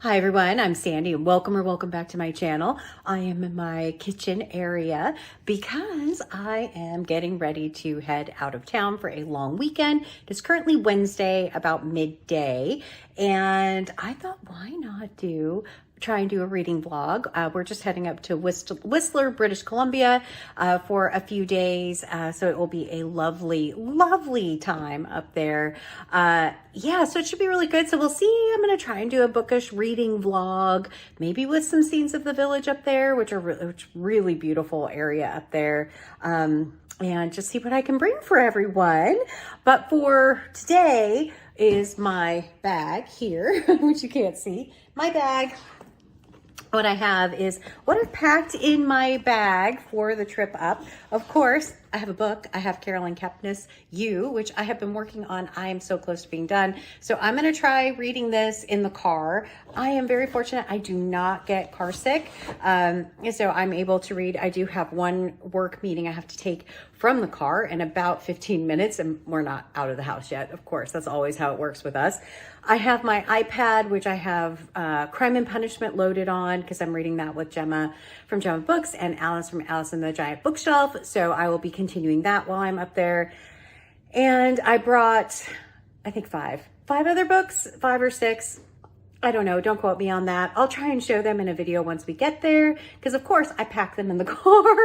Hi everyone, I'm Sandy and welcome back to my channel. I am in my kitchen area because I am getting ready to head out of town for a long weekend. It is currently Wednesday about midday and I thought why not try and do a reading vlog. We're just heading up to Whistler, British Columbia for a few days. So it will be a lovely time up there. Yeah, so it should be really good. So we'll see. I'm going to try and do a bookish reading vlog, maybe with some scenes of the village up there, which really beautiful area up there. And just see what I can bring for everyone. But for today is my bag here, which you can't see. My bag. What I have is what I've packed in my bag for the trip up. Of course, I have a book. I have Caroline Kepnes' You, which I have been working on. I am so close to being done. So I'm going to try reading this in the car. I am very fortunate. I do not get car sick. So I'm able to read. I do have one work meeting I have to take from the car in about 15 minutes, and we're not out of the house yet. Of course, that's always how it works with us. I have my iPad, which I have Crime and Punishment loaded on because I'm reading that with Gemma from Gemma Books and Alice from Alice and the Giant Bookshelf. So I will be continuing that while I'm up there. And I brought, I think five other books, 5 or 6. I don't know. Don't quote me on that. I'll try and show them in a video once we get there because, of course, I pack them in the car.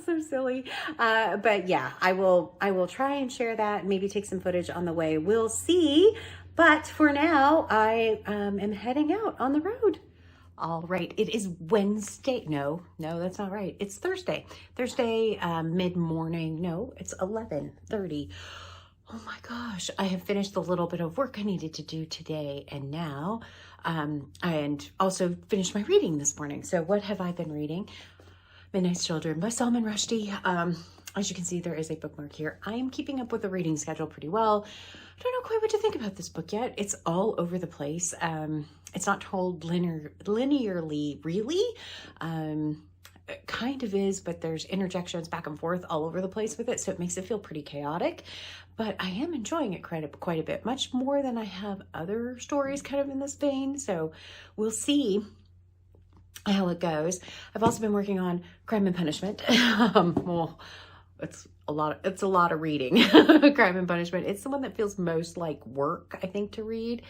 So silly. But yeah, I will try and share that, maybe take some footage on the way. We'll see. But for now, I am heading out on the road. All right. It is Wednesday. No, that's not right. It's Thursday. Thursday, mid-morning. No, it's 11:30. Oh my gosh. I have finished the little bit of work I needed to do today. And now, and also finished my reading this morning. So what have I been reading? Midnight's Children by Salman Rushdie. As you can see, there is a bookmark here. I am keeping up with the reading schedule pretty well. I don't know quite what to think about this book yet. It's all over the place. It's not told linearly, really. It kind of is, but there's interjections back and forth all over the place with it, so it makes it feel pretty chaotic. But I am enjoying it quite a bit, much more than I have other stories kind of in this vein. So we'll see how it goes. I've also been working on Crime and Punishment. Well, it's a lot of reading. Crime and Punishment. It's the one that feels most like work, I think, to read.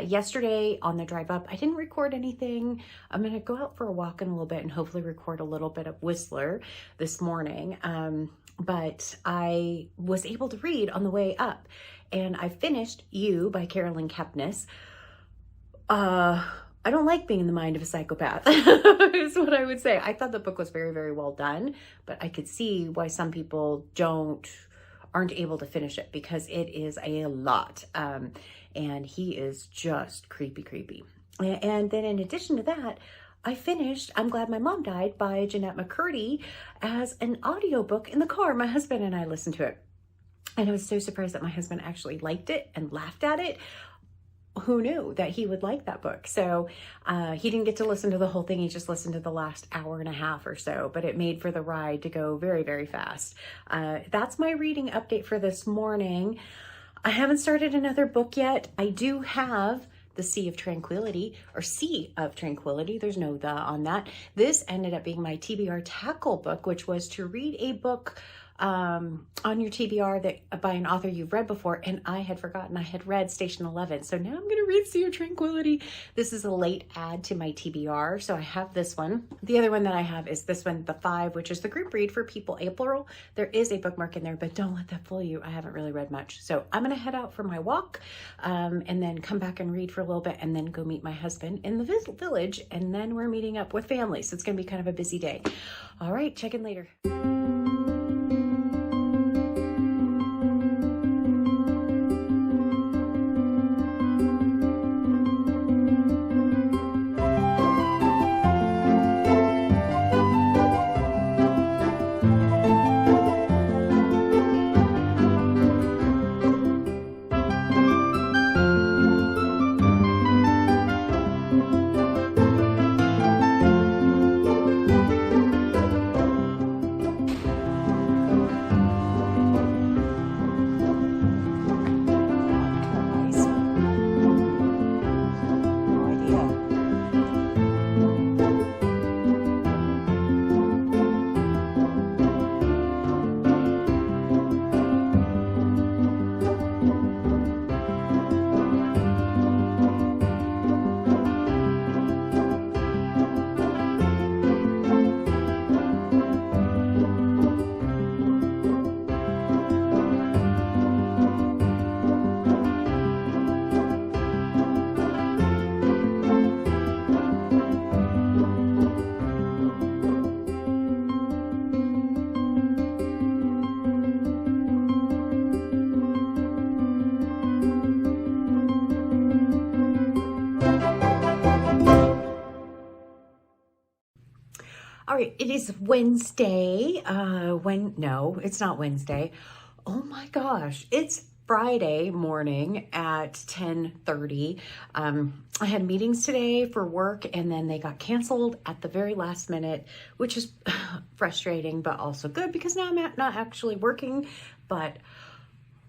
Yesterday on the drive up, I didn't record anything. I'm going to go out for a walk in a little bit and hopefully record a little bit of Whistler this morning. But I was able to read on the way up, and I finished You by Caroline Kepnes. I don't like being in the mind of a psychopath, is what I would say. I thought the book was very well done, but I could see why some people aren't able to finish it because it is a lot. And he is just creepy. And then in addition to that, I finished I'm Glad My Mom Died by Jeanette McCurdy as an audiobook in the car. My husband and I listened to it. And I was so surprised that my husband actually liked it and laughed at it. Who knew that he would like that book? So he didn't get to listen to the whole thing. He just listened to the last hour and a half or so, but it made for the ride to go very fast. That's my reading update for this morning. I haven't started another book yet. I do have The Sea of Tranquility, or Sea of Tranquility. There's no the on that. This ended up being my TBR tackle book, which was to read a book on your TBR that by an author you've read before, and I had forgotten I had read Station 11. So now I'm going to read Sea of Tranquility. This is a late add to my TBR, so I have this one. The other one that I have is this one, The 5, which is the group read for people April. There is a bookmark in there, but don't let that fool you. I haven't really read much. So I'm going to head out for my walk and then come back and read for a little bit and then go meet my husband in the village, and then we're meeting up with family. So it's going to be kind of a busy day. All right, check in later. right, it is Wednesday. No, it's not Wednesday. Oh my gosh, it's Friday morning at 10:30. I had meetings today for work and then they got canceled at the very last minute, which is frustrating, but also good because now I'm not actually working, but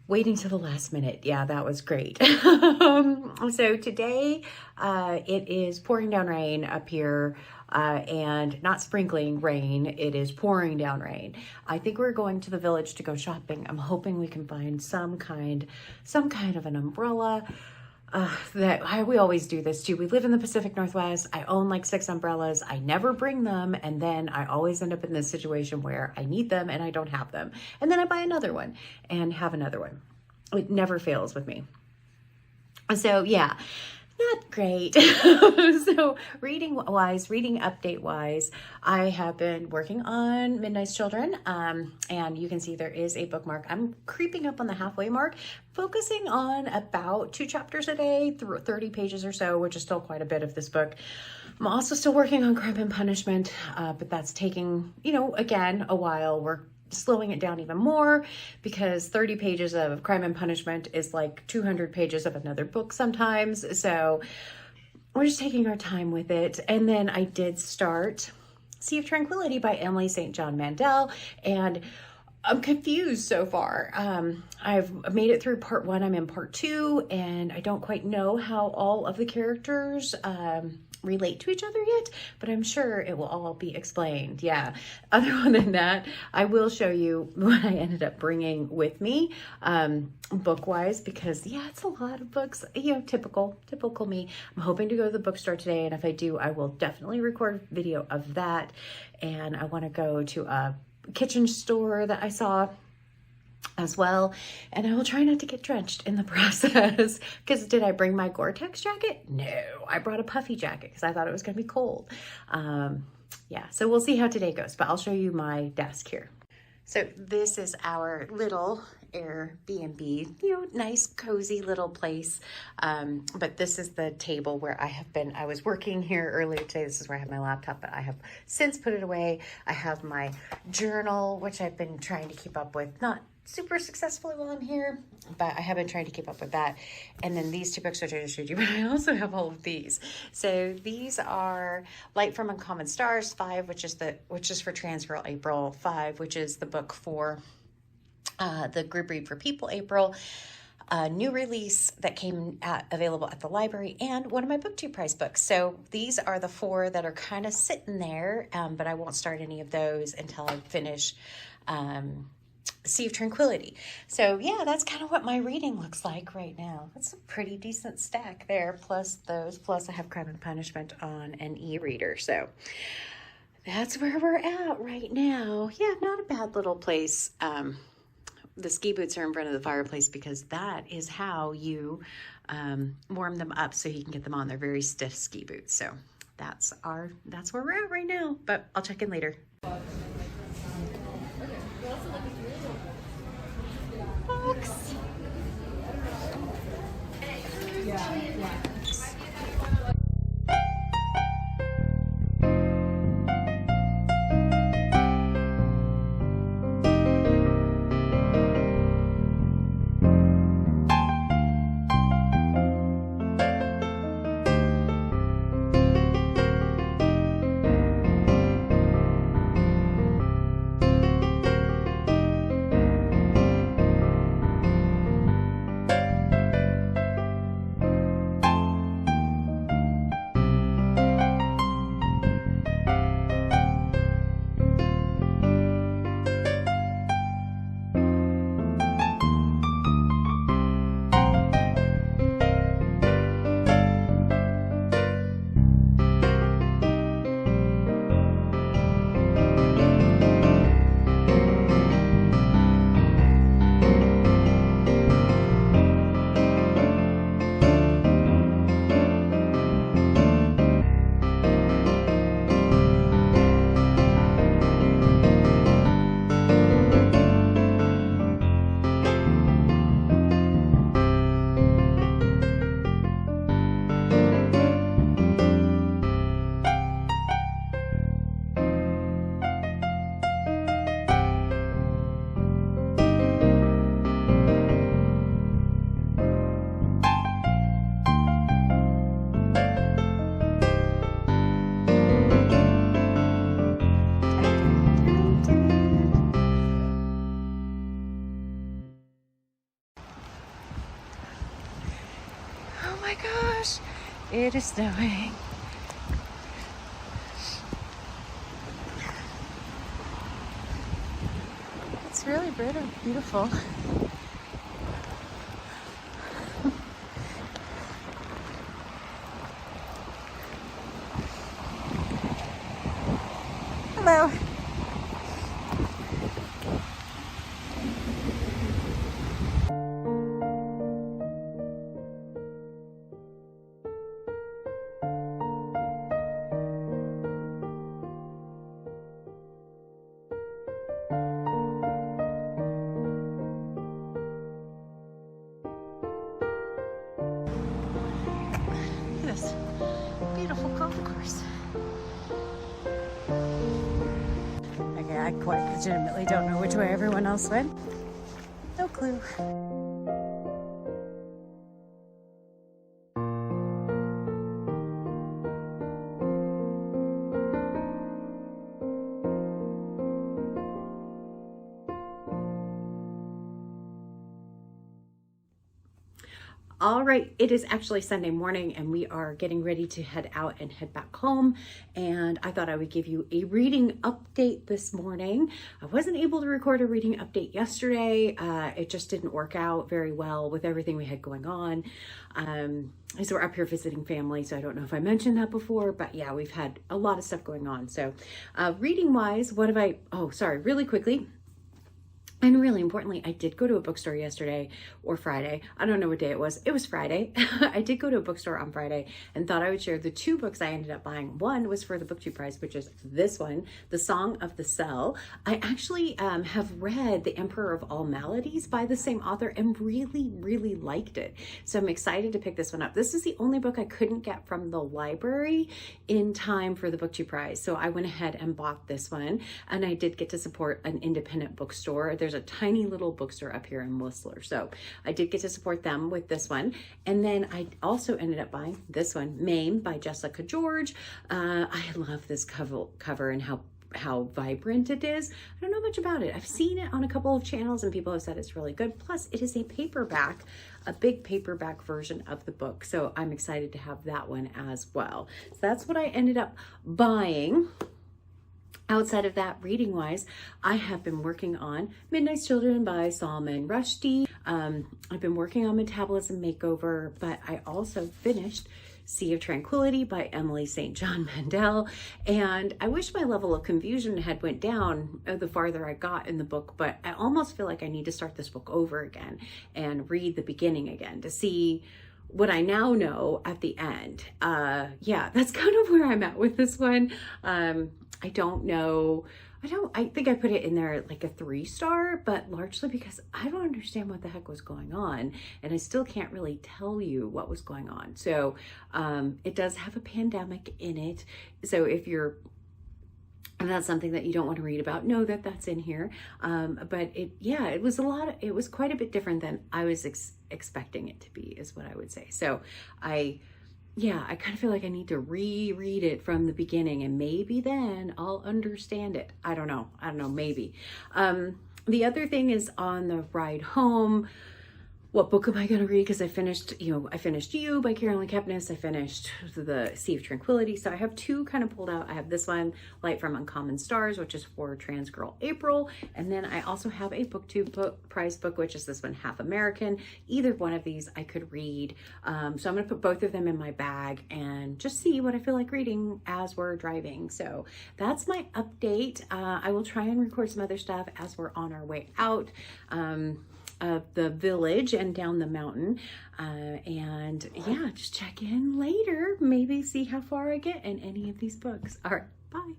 waiting to the last minute. Yeah, that was great. So today it is pouring down rain up here, and not sprinkling rain, it is pouring down rain. I think we're going to the village to go shopping. I'm hoping we can find some kind of an umbrella. We always do this too. We live in the Pacific Northwest. I own like 6 umbrellas. I never bring them. And then I always end up in this situation where I need them and I don't have them. And then I buy another one and have another one. It never fails with me. So yeah, not great. So reading update wise, I have been working on Midnight's Children. And you can see there is a bookmark. I'm creeping up on the halfway mark, focusing on about 2 chapters a day through 30 pages or so, which is still quite a bit of this book. I'm also still working on Crime and Punishment, but that's taking, again, a while. We're slowing it down even more because 30 pages of Crime and Punishment is like 200 pages of another book sometimes. So we're just taking our time with it. And then I did start Sea of Tranquility by Emily St. John Mandel, and I'm confused so far. I've made it through part 1. I'm in part 2, and I don't quite know how all of the characters relate to each other yet, but I'm sure it will all be explained. Yeah. Other than that, I will show you what I ended up bringing with me, book-wise, because yeah, it's a lot of books. Typical me. I'm hoping to go to the bookstore today, and if I do, I will definitely record video of that. And I want to go to a kitchen store that I saw as well, and I will try not to get drenched in the process. Because did I bring my Gore-Tex jacket? No, I brought a puffy jacket because I thought it was going to be cold. Yeah, so we'll see how today goes, but I'll show you my desk here. So this is our little Airbnb, nice cozy little place. But this is the table where I was working here earlier today. This is where I have my laptop, but I have since put it away. I have my journal, which I've been trying to keep up with, not super successfully while I'm here, but I have been trying to keep up with that. And then these 2 books which I just showed you, but I also have all of these. So these are Light from Uncommon Stars, 5, which is for Trans Girl April, 5, which is the book for the group read for people April, a new release that came available at the library, and one of my BookTube prize books. So these are the 4 that are kind of sitting there, but I won't start any of those until I finish Sea of Tranquility. So yeah, that's kind of what my reading looks like right now. That's a pretty decent stack there, plus I have Crime and Punishment on an e-reader. So that's where we're at right now. Yeah, not a bad little place. The ski boots are in front of the fireplace because that is how you warm them up so you can get them on. They're very stiff ski boots. So that's where we're at right now, but I'll check in later. Books. my gosh, it is snowing. It's really beautiful. Hello. This beautiful golf course. Okay, I quite legitimately don't know which way everyone else went. No clue. All right, it is actually Sunday morning and we are getting ready to head out and head back home. And I thought I would give you a reading update this morning. I wasn't able to record a reading update yesterday. It just didn't work out very well with everything we had going on. So we're up here visiting family, so I don't know if I mentioned that before, but yeah, we've had a lot of stuff going on. So reading wise, what have I, oh, sorry, really quickly. And really importantly, I did go to a bookstore yesterday or Friday. I don't know what day it was. It was Friday. I did go to a bookstore on Friday and thought I would share the two books I ended up buying. One was for the BookTube prize, which is this one, The Song of the Cell. I actually have read The Emperor of All Maladies by the same author and really liked it. So I'm excited to pick this one up. This is the only book I couldn't get from the library in time for the BookTube prize. So I went ahead and bought this one, and I did get to support an independent bookstore. There's a tiny little bookstore up here in Whistler. So I did get to support them with this one. And then I also ended up buying this one, Mame by Jessica George. I love this cover and how vibrant it is. I don't know much about it. I've seen it on a couple of channels and people have said it's really good. Plus it is a paperback, a big paperback version of the book. So I'm excited to have that one as well. So that's what I ended up buying. Outside of that, reading wise, I have been working on Midnight's Children by Salman Rushdie. I've been working on Metabolism Makeover, but I also finished Sea of Tranquility by Emily St. John Mandel. And I wish my level of confusion had went down the farther I got in the book, but I almost feel like I need to start this book over again and read the beginning again to see what I now know at the end. Yeah, that's kind of where I'm at with this one. I don't know. I think I put it in there like a 3-star, but largely because I don't understand what the heck was going on. And I still can't really tell you what was going on. So it does have a pandemic in it. So if that's something that you don't want to read about, know that that's in here. But it was quite a bit different than I was expecting it to be, is what I would say. So I kind of feel like I need to reread it from the beginning and maybe then I'll understand it. I don't know, maybe. The other thing is on the ride home, what book am I going to read? Because I finished You by Carolyn Kepnes. I finished the Sea of Tranquility. So I have two kind of pulled out. I have this one, Light from Uncommon Stars, which is for trans girl April. And then I also have a BookTube prize book, which is this one, Half American. Either one of these I could read. So I'm going to put both of them in my bag and just see what I feel like reading as we're driving. So that's my update. I will try and record some other stuff as we're on our way out. Of the village and down the mountain, and yeah, just check in later, maybe see how far I get in any of these books. All right, bye.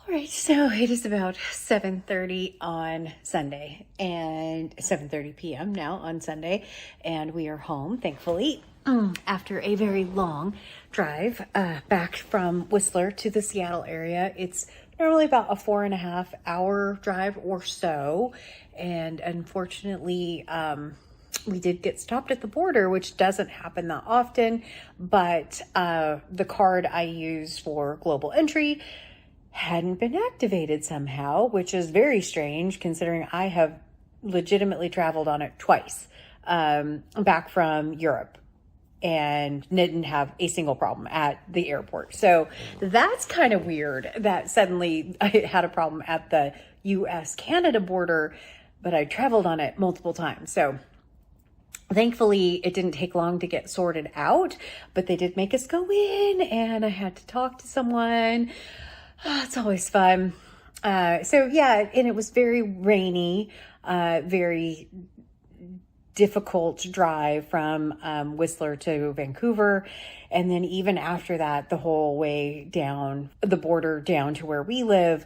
All right, so it is about 7:30 on Sunday and 7:30 p.m. now on Sunday, and we are home, thankfully, after a very long drive back from Whistler to the Seattle area. It's normally about a 4.5-hour drive or so, and unfortunately, we did get stopped at the border, which doesn't happen that often, but the card I used for global entry hadn't been activated somehow, which is very strange considering I have legitimately traveled on it twice back from Europe and didn't have a single problem at the airport. So that's kind of weird that suddenly I had a problem at the US-Canada border, but I traveled on it multiple times. So thankfully, it didn't take long to get sorted out, but they did make us go in and I had to talk to someone. Oh, it's always fun. So yeah, and it was very rainy, very difficult drive from Whistler to Vancouver. And then even after that, the whole way down the border down to where we live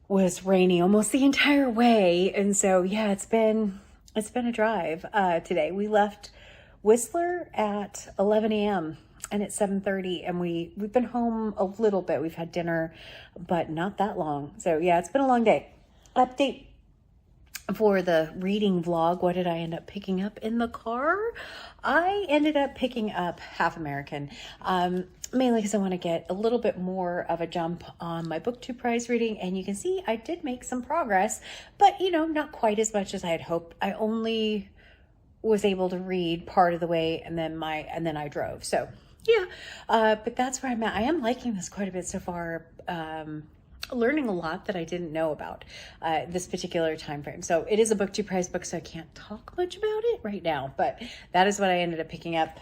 was rainy almost the entire way. And so, yeah, it's been a drive today. We left Whistler at 11 a.m. and it's 7:30, and we've been home a little bit. We've had dinner, but not that long. So yeah, it's been a long day. Update for the reading vlog. What did I end up picking up in the car? I ended up picking up Half American, mainly because I want to get a little bit more of a jump on my BookTube prize reading. And you can see I did make some progress, but not quite as much as I had hoped. I only was able to read part of the way, and then I drove. So yeah, but that's where I'm at. I am liking this quite a bit so far. Learning a lot that I didn't know about this particular time frame. So it is a BookTube prize book, so I can't talk much about it right now, but that is what I ended up picking up.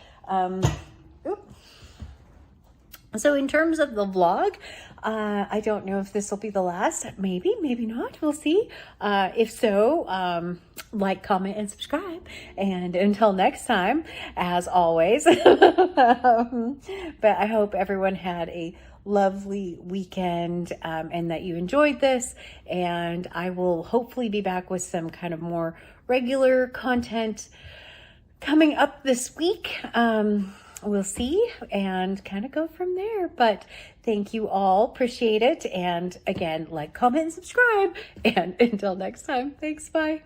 So in terms of the vlog, I don't know if this will be the last. Maybe, maybe not. We'll see. If so, like, comment, and subscribe. And until next time, as always, but I hope everyone had a lovely weekend and that you enjoyed this. And I will hopefully be back with some kind of more regular content coming up this week. We'll see and kind of go from there. But thank you all. Appreciate it. And again, like, comment, and subscribe. And until next time, thanks. Bye.